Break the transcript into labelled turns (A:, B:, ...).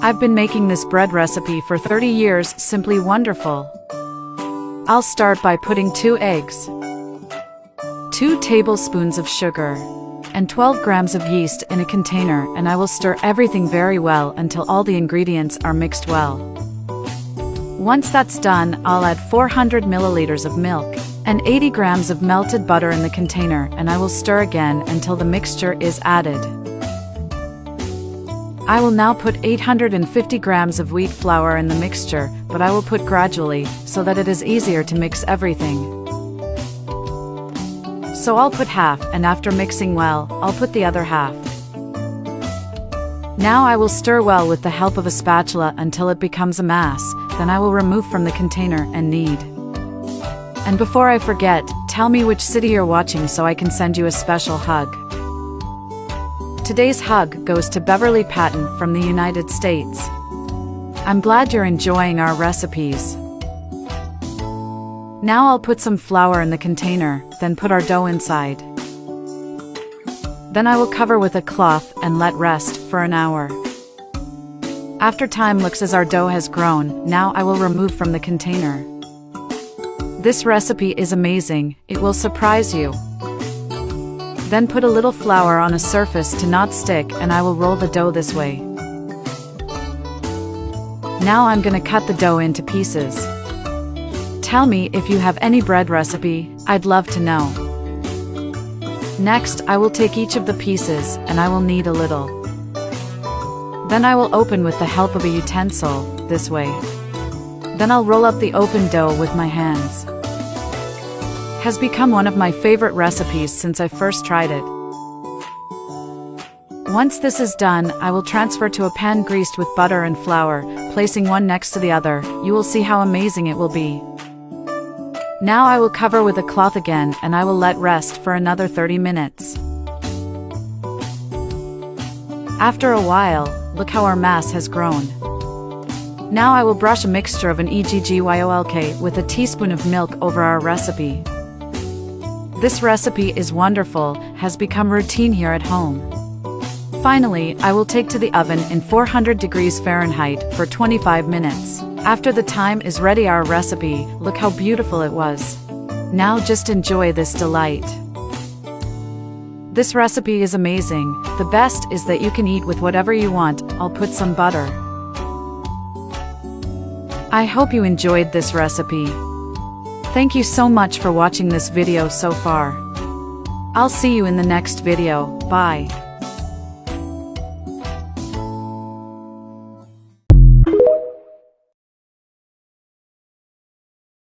A: I've been making this bread recipe for 30 years, simply wonderful. I'll start by putting 2 eggs, 2 tablespoons of sugar, and 12 grams of yeast in a container, and I will stir everything very well until all the ingredients are mixed well. Once that's done, I'll add 400 milliliters of milk and 80 grams of melted butter in the container, and I will stir again until the mixture is added. I will now put 850 grams of wheat flour in the mixture, but I will put gradually, so that it is easier to mix everything. So I'll put half, and after mixing well, I'll put the other half. Now I will stir well with the help of a spatula until it becomes a mass, then I will remove from the container and knead. And before I forget, tell me which city you're watching so I can send you a special hug. Today's hug goes to Beverly Patton from the United States. I'm glad you're enjoying our recipes. Now I'll put some flour in the container, then put our dough inside. Then I will cover with a cloth and let rest for an hour. After time looks as our dough has grown, now I will remove from the container. This recipe is amazing, it will surprise you. Then put a little flour on a surface to not stick, and I will roll the dough this way. Now I'm gonna cut the dough into pieces. Tell me if you have any bread recipe, I'd love to know. Next, I will take each of the pieces, and I will knead a little. Then I will open with the help of a utensil, this way. Then I'll roll up the open dough with my hands. Has become one of my favorite recipes since I first tried it. Once this is done, I will transfer to a pan greased with butter and flour, placing one next to the other. You will see how amazing it will be. Now I will cover with a cloth again, and I will let rest for another 30 minutes. After a while, look how our mass has grown. Now I will brush a mixture of an eggyolk with a teaspoon of milk over our recipe. This recipe is wonderful, has become routine here at home. Finally, I will take to the oven in 400 degrees Fahrenheit for 25 minutes. After the time is ready, our recipe, look how beautiful it was. Now just enjoy this delight. This recipe is amazing. The best is that you can eat with whatever you want. I'll put some butter. I hope you enjoyed this recipe. Thank you so much for watching this video so far. I'll see you in the next video. Bye.